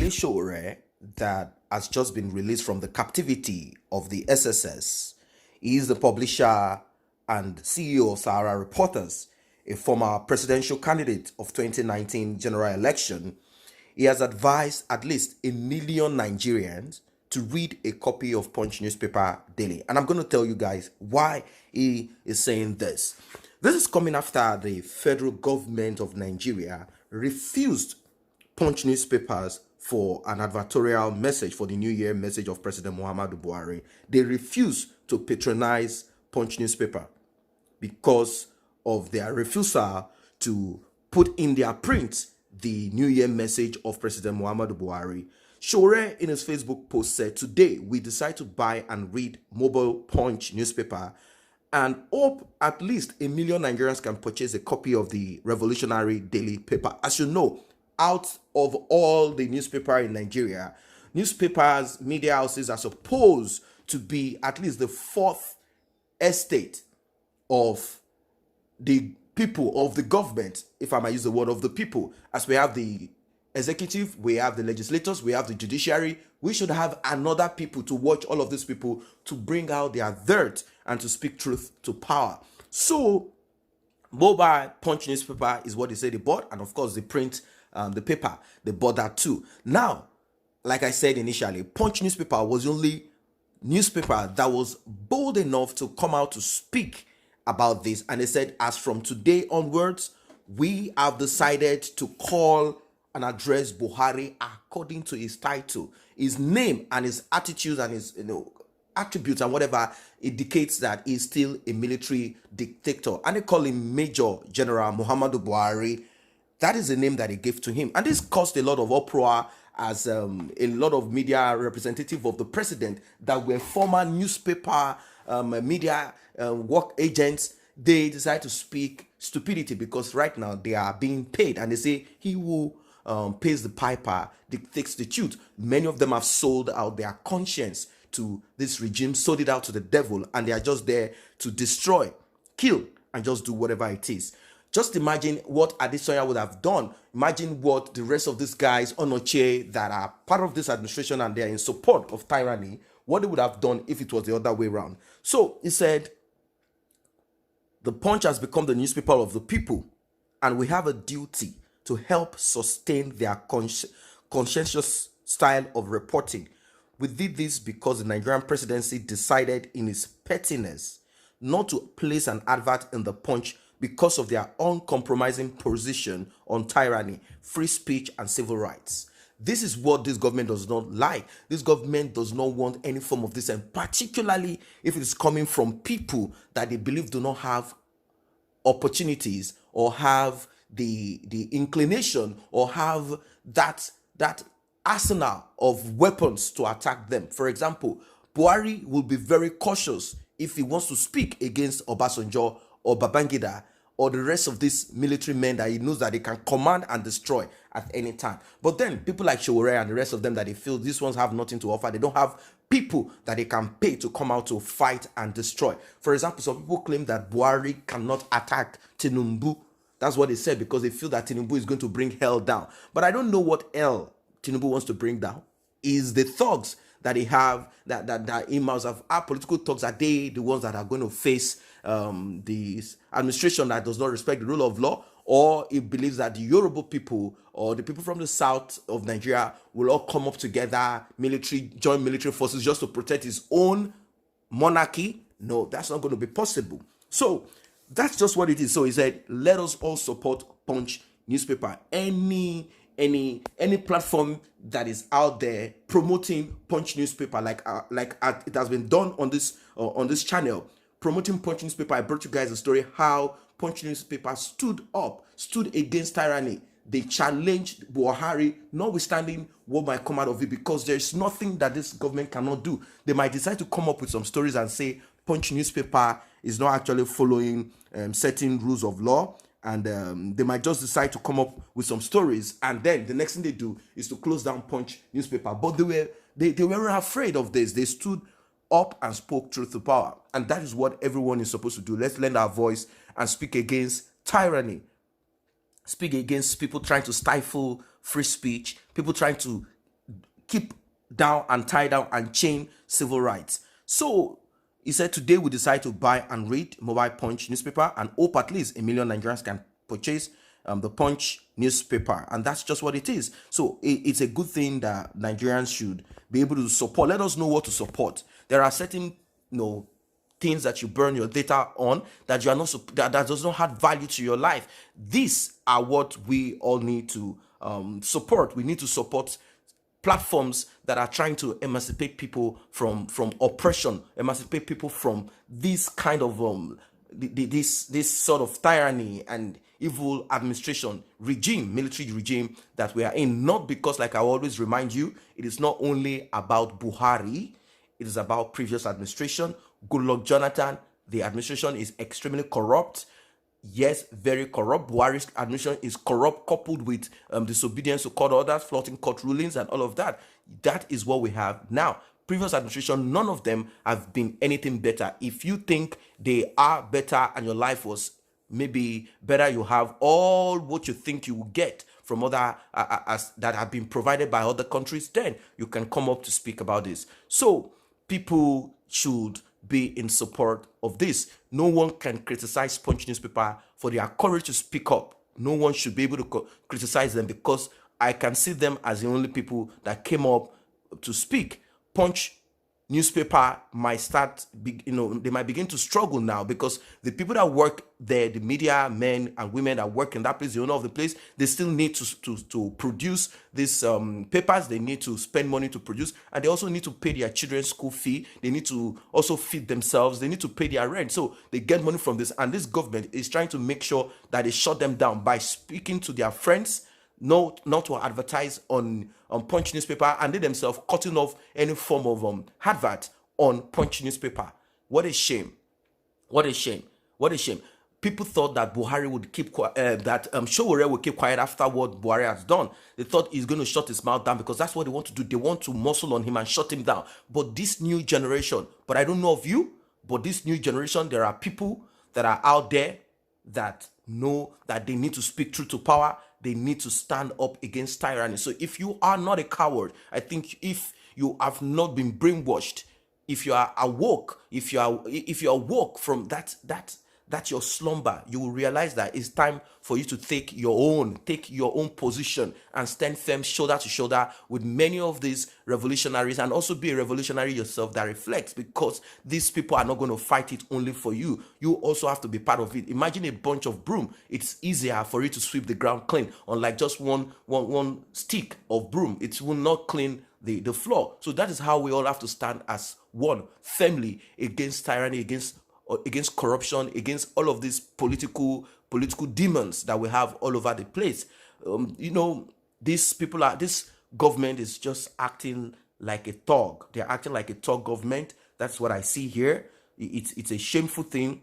Wale Sowore, that has just been released from the captivity of the SSS. He is the publisher and CEO of Sowore Reporters, a former presidential candidate of 2019 general election. He has advised at least 1 million Nigerians to read a copy of Punch newspaper daily. And I'm going to tell you guys why he is saying this. This is coming after the federal government of Nigeria refused Punch newspapers for an advertorial message for the New Year message of President Muhammadu Buhari. They refused to patronize Punch newspaper because of their refusal to put in their print the New Year message of President Muhammadu Buhari. Sowore in his Facebook post said, "Today we decide to buy and read mobile Punch newspaper and hope at least 1 million Nigerians can purchase a copy of the revolutionary daily paper." As you know, out of all the newspaper in Nigeria, newspapers, media houses are supposed to be at least the fourth estate of the people, of the government, if I might use the word of the people. As we have the executive, we have the legislators, we have the judiciary. We should have another people to watch all of these people, to bring out their dirt and to speak truth to power. So mobile Punch newspaper is what they say they bought, and of course the print, the paper, they bought that too. Now, like I said initially, Punch newspaper was the only newspaper that was bold enough to come out to speak about this, and they said, as from today onwards, we have decided to call and address Buhari according to his title, his name, and his attitudes and his attributes and whatever indicates that he's still a military dictator. And they call him Major General Muhammadu Buhari. That is the name that they gave to him, and this caused a lot of uproar, as a lot of media representative of the president that were former newspaper media work agents, they decide to speak stupidity, because right now they are being paid, and they say he who pays the piper dictates the truth. Many of them have sold out their conscience to this regime, sold it out to the devil, and they are just there to destroy, kill, and just do whatever it is. Just imagine what Adesanya would have done. Imagine what the rest of these guys, Onoche, that are part of this administration and they are in support of tyranny, what they would have done if it was the other way around. So he said, the Punch has become the newspaper of the people, and we have a duty to help sustain their conscientious style of reporting. We did this because the Nigerian presidency decided in its pettiness not to place an advert in the Punch because of their uncompromising position on tyranny, free speech, and civil rights. This is what this government does not like. This government does not want any form of this, and particularly if it is coming from people that they believe do not have opportunities or have the inclination or have that arsenal of weapons to attack them. For example, Buhari will be very cautious if he wants to speak against Obasanjo or Babangida or the rest of these military men that he knows that they can command and destroy at any time. But then people like Sowore and the rest of them that they feel these ones have nothing to offer, they don't have people that they can pay to come out to fight and destroy. For example, some people claim that Buhari cannot attack Tinubu. That's what they said, because they feel that Tinubu is going to bring hell down. But I don't know what hell Tinubu wants to bring down. Is the thugs that they have, that he must have, our political thugs, are they the ones that are going to face the administration that does not respect the rule of law? Or he believes that the Yoruba people or the people from the south of Nigeria will all come up together, join military forces just to protect his own monarchy? No, that's not going to be possible. So that's just what it is. So he said, let us all support Punch newspaper. Any platform that is out there promoting Punch newspaper, like it has been done on this channel, promoting Punch newspaper. I brought you guys a story how Punch newspaper stood against tyranny. They challenged Buhari, notwithstanding what might come out of it, because there's nothing that this government cannot do. They might decide to come up with some stories and say Punch newspaper is not actually following certain rules of law, and they might just decide to come up with some stories, and then the next thing they do is to close down Punch newspaper. But they weren't afraid of this. They stood up and spoke truth to power, and that is what everyone is supposed to do. Let's lend our voice and speak against tyranny, speak against people trying to stifle free speech, people trying to keep down and tie down and chain civil rights. So he said today we decide to buy and read Mobile Punch newspaper and hope at least 1 million Nigerians can purchase the Punch newspaper, and that's just what it is. So it's a good thing that Nigerians should be able to support. Let us know what to support. There are certain things that you burn your data on that you are not that does not add value to your life. These are what we all need to support. We need to support platforms that are trying to emancipate people from oppression, emancipate people from this kind of this sort of tyranny and evil administration regime, military regime that we are in. Not because, like I always remind you, it is not only about Buhari, it is about previous administration. Goodluck Jonathan, the administration is extremely corrupt. Yes, very corrupt. Buhari's administration is corrupt, coupled with disobedience to court orders, flouting court rulings, and all of that. That is what we have now. Previous administration, none of them have been anything better. If you think they are better and your life was maybe better, you have all what you think you will get from other that have been provided by other countries, then you can come up to speak about this. So people should be in support of this. No one can criticize Punch newspaper for their courage to speak up. No one should be able to criticize them, because I can see them as the only people that came up to speak. Punch newspaper might start, they might begin to struggle now, because the people that work there, the media men and women that work in that place, the owner of the place, they still need to produce these papers. They need to spend money to produce, and they also need to pay their children's school fee. They need to also feed themselves. They need to pay their rent. So they get money from this, and this government is trying to make sure that they shut them down by speaking to their friends not to advertise on Punch newspaper, and they themselves cutting off any form of advert on Punch newspaper. What a shame! What a shame! What a shame! People thought that Buhari would keep quiet, that Sowore would keep quiet after what Buhari has done. They thought he's going to shut his mouth down, because that's what they want to do. They want to muscle on him and shut him down. But this new generation, but I don't know of you, but this new generation, there are people that are out there that know that they need to speak truth to power. They need to stand up against tyranny. So if you are not a coward, I think if you have not been brainwashed, if you are awoke, if you are woke from that your slumber, you will realize that it's time for you to take your own position and stand firm, shoulder to shoulder with many of these revolutionaries, and also be a revolutionary yourself that reflects, because these people are not going to fight it only for you. You also have to be part of it. Imagine a bunch of broom. It's easier for you to sweep the ground clean, unlike just one stick of broom. It will not clean the floor. So that is how we all have to stand as one, firmly against tyranny, against corruption, against all of these political demons that we have all over the place. This government is just acting like a thug. They're acting like a thug government. That's what I see here. It's a shameful thing.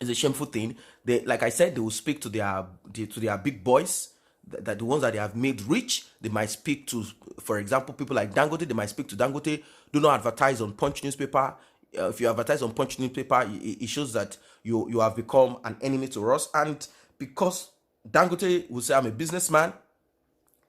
It's a shameful thing. They, like I said, they will speak to their big boys, that the ones that they have made rich. They might speak to, for example, people like Dangote. They might speak to Dangote. Do not advertise on Punch newspaper. If you advertise on Punch newspaper, it shows that you have become an enemy to us. And because Dangote will say, I'm a businessman,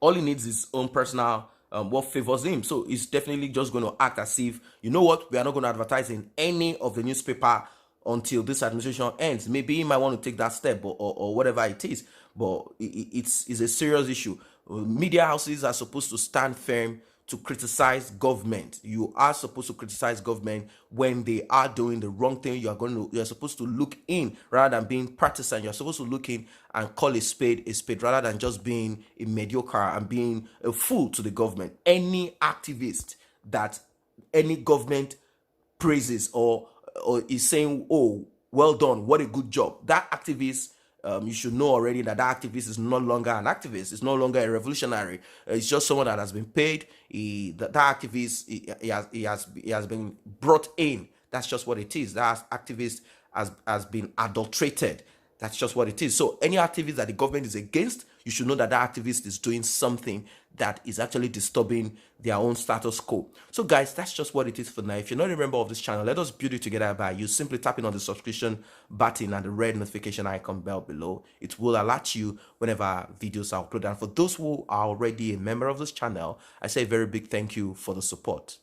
all he needs is his own personal what favors him. So he's definitely just going to act as if, you know what, we are not going to advertise in any of the newspaper until this administration ends. Maybe he might want to take that step, or whatever it is. But it's a serious issue. Media houses are supposed to stand firm to criticize government. You are supposed to criticize government when they are doing the wrong thing. You're supposed to look in rather than being partisan. You're supposed to look in and call a spade rather than just being a mediocre and being a fool to the government. Any activist that any government praises or is saying, oh, well done, what a good job, that activist, you should know already that activist is no longer an activist. It's no longer a revolutionary. It's just someone that has been paid. That activist, he has been brought in. That's just what it is. That activist has been adulterated. That's just what it is. So any activist that the government is against, you should know that that activist is doing something that is actually disturbing their own status quo. So guys, that's just what it is for now. If you're not a member of this channel, let us build it together by you simply tapping on the subscription button and the red notification icon bell below. It will alert you whenever videos are uploaded. And for those who are already a member of this channel, I say a very big thank you for the support.